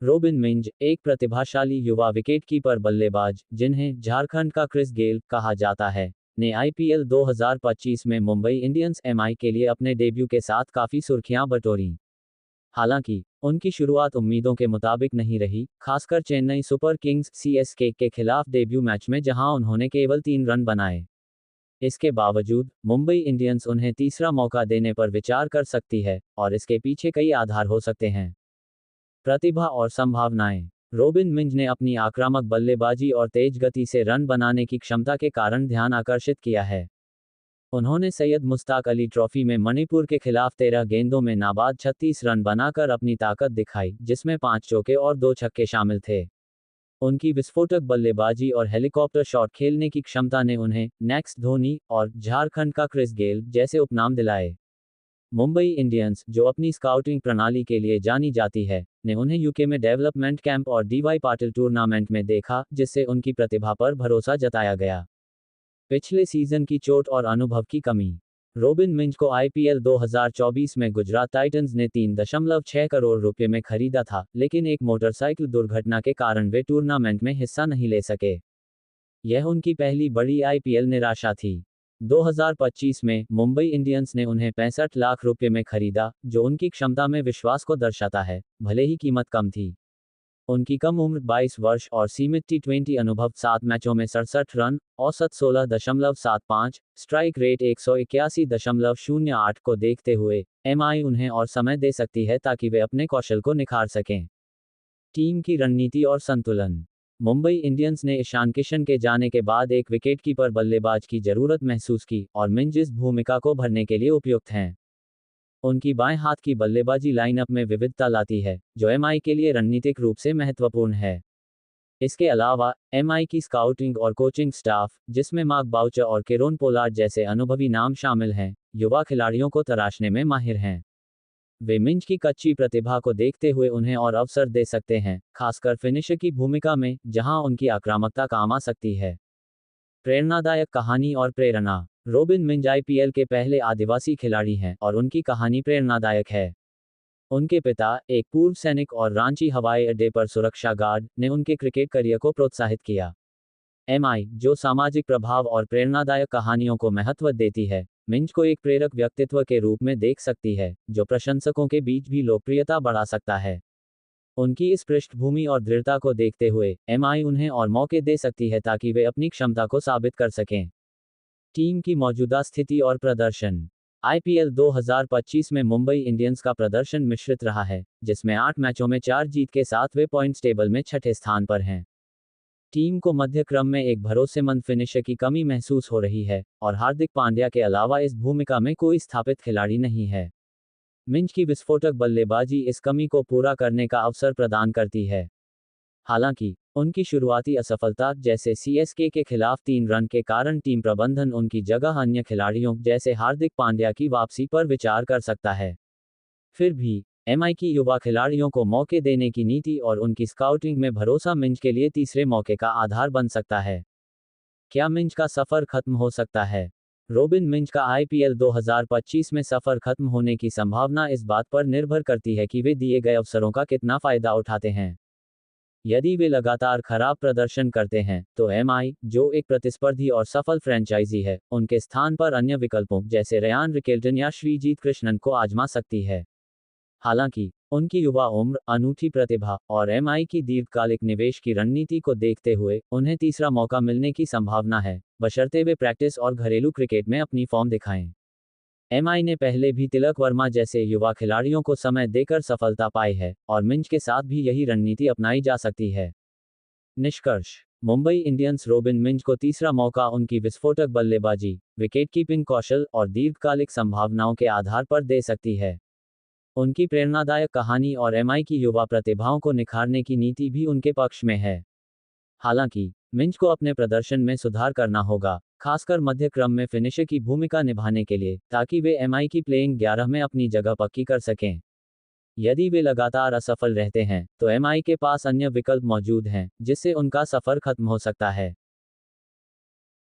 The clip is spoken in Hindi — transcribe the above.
रोबिन मिंज एक प्रतिभाशाली युवा विकेटकीपर बल्लेबाज, जिन्हें झारखंड का क्रिस गेल कहा जाता है, ने आईपीएल 2025 में मुंबई इंडियंस एमआई के लिए अपने डेब्यू के साथ काफी सुर्खियां बटोरी। हालांकि उनकी शुरुआत उम्मीदों के मुताबिक नहीं रही, खासकर चेन्नई सुपर किंग्स सीएसके के खिलाफ डेब्यू मैच में जहां उन्होंने केवल 3 रन बनाए। इसके बावजूद मुंबई इंडियंस उन्हें तीसरा मौका देने पर विचार कर सकती है, और इसके पीछे कई आधार हो सकते हैं। प्रतिभा और संभावनाएं। रोबिन मिंज ने अपनी आक्रामक बल्लेबाजी और तेज गति से रन बनाने की क्षमता के कारण ध्यान आकर्षित किया है। उन्होंने सैयद मुश्ताक अली ट्रॉफी में मणिपुर के खिलाफ 13 गेंदों में नाबाद 36 रन बनाकर अपनी ताकत दिखाई, जिसमें 5 चौके और 2 छक्के शामिल थे। उनकी विस्फोटक बल्लेबाजी और हेलीकॉप्टर शॉट खेलने की क्षमता ने उन्हें नेक्स्ट धोनी और झारखंड का क्रिस गेल जैसे उपनाम दिलाए। मुंबई इंडियंस, जो अपनी स्काउटिंग प्रणाली के लिए जानी जाती है, ने उन्हें यूके में डेवलपमेंट कैंप और डीवाई पाटिल टूर्नामेंट में देखा, जिससे उनकी प्रतिभा पर भरोसा जताया गया। पिछले सीजन की चोट और अनुभव की कमी। रोबिन मिंज को आईपीएल 2024 में गुजरात टाइटंस ने 3.6 करोड़ रुपए में खरीदा था, लेकिन एक मोटरसाइकिल दुर्घटना के कारण वे टूर्नामेंट में हिस्सा नहीं ले सके। यह उनकी पहली बड़ी आईपीएल निराशा थी। 2025 में मुंबई इंडियंस ने उन्हें 65 लाख रुपए में खरीदा, जो उनकी क्षमता में विश्वास को दर्शाता है, भले ही कीमत कम थी। उनकी कम उम्र 22 वर्ष और सीमित टी20 अनुभव 7 मैचों में 67 रन, औसत 16.75, स्ट्राइक रेट 181.08 को देखते हुए एमआई उन्हें और समय दे सकती है ताकि वे अपने कौशल को निखार सकें। टीम की रणनीति और संतुलन। मुंबई इंडियंस ने ईशान किशन के जाने के बाद एक विकेटकीपर बल्लेबाज की जरूरत महसूस की, और मिंज इस भूमिका को भरने के लिए उपयुक्त हैं। उनकी बाएं हाथ की बल्लेबाजी लाइनअप में विविधता लाती है, जो एमआई के लिए रणनीतिक रूप से महत्वपूर्ण है। इसके अलावा एमआई की स्काउटिंग और कोचिंग स्टाफ, जिसमें मार्क बाउचर और केरोन पोलार्ड जैसे अनुभवी नाम शामिल हैं, युवा खिलाड़ियों को तराशने में माहिर हैं। वे मिंज की कच्ची प्रतिभा को देखते हुए उन्हें और अवसर दे सकते हैं, खासकर फिनिशर की भूमिका में, जहां उनकी आक्रामकता काम आ सकती है। प्रेरणादायक कहानी और प्रेरणा। रोबिन मिंज आईपीएल के पहले आदिवासी खिलाड़ी हैं, और उनकी कहानी प्रेरणादायक है। उनके पिता, एक पूर्व सैनिक और रांची हवाई अड्डे पर सुरक्षा गार्ड, ने उनके क्रिकेट करियर को प्रोत्साहित किया। एमआई, जो सामाजिक प्रभाव और प्रेरणादायक कहानियों को महत्व देती है, मिंज को एक प्रेरक व्यक्तित्व के रूप में देख सकती है, जो प्रशंसकों के बीच भी लोकप्रियता बढ़ा सकता है। उनकी इस पृष्ठभूमि और दृढ़ता को देखते हुए एमआई उन्हें और मौके दे सकती है ताकि वे अपनी क्षमता को साबित कर सकें। टीम की मौजूदा स्थिति और प्रदर्शन। आईपीएल 2025 में मुंबई इंडियंस का प्रदर्शन मिश्रित रहा है, जिसमें 8 मैचों में 4 जीत के साथ वे पॉइंट्स टेबल में 6ठे स्थान पर हैं। टीम को मध्य क्रम में एक भरोसेमंद फिनिशर की कमी महसूस हो रही है, और हार्दिक पांड्या के अलावा इस भूमिका में कोई स्थापित खिलाड़ी नहीं है। मिंज की विस्फोटक बल्लेबाजी इस कमी को पूरा करने का अवसर प्रदान करती है। हालांकि उनकी शुरुआती असफलता, जैसे सीएसके के खिलाफ 3 रन के कारण, टीम प्रबंधन उनकी जगह अन्य खिलाड़ियों जैसे हार्दिक पांड्या की वापसी पर विचार कर सकता है। फिर भी एमआई की युवा खिलाड़ियों को मौके देने की नीति और उनकी स्काउटिंग में भरोसा मिंज के लिए तीसरे मौके का आधार बन सकता है। क्या मिंज का सफर खत्म हो सकता है? रोबिन मिंज का आईपीएल 2025 में सफर खत्म होने की संभावना इस बात पर निर्भर करती है कि वे दिए गए अवसरों का कितना फायदा उठाते हैं। यदि वे लगातार खराब प्रदर्शन करते हैं, तो एमआई, जो एक प्रतिस्पर्धी और सफल फ्रेंचाइजी है, उनके स्थान पर अन्य विकल्पों जैसे रयान रिकेल्टन या श्रीजीत कृष्णन को आजमा सकती है। हालांकि उनकी युवा उम्र, अनूठी प्रतिभा और एमआई की दीर्घकालिक निवेश की रणनीति को देखते हुए उन्हें तीसरा मौका मिलने की संभावना है, बशर्ते वे प्रैक्टिस और घरेलू क्रिकेट में अपनी फॉर्म दिखाएं। एमआई ने पहले भी तिलक वर्मा जैसे युवा खिलाड़ियों को समय देकर सफलता पाई है, और मिंज के साथ भी यही रणनीति अपनाई जा सकती है। निष्कर्ष। मुंबई इंडियंस रोबिन मिंज को तीसरा मौका उनकी विस्फोटक बल्लेबाजी, विकेटकीपिंग कौशल और दीर्घकालिक संभावनाओं के आधार पर दे सकती है। उनकी प्रेरणादायक कहानी और एमआई की युवा प्रतिभाओं को निखारने की नीति भी उनके पक्ष में है। हालांकि मिंज को अपने प्रदर्शन में सुधार करना होगा, खासकर मध्य क्रम में फिनिशर की भूमिका निभाने के लिए, ताकि वे एमआई की प्लेइंग 11 में अपनी जगह पक्की कर सकें। यदि वे लगातार असफल रहते हैं, तो एमआई के पास अन्य विकल्प मौजूद हैं, जिससे उनका सफर खत्म हो सकता है।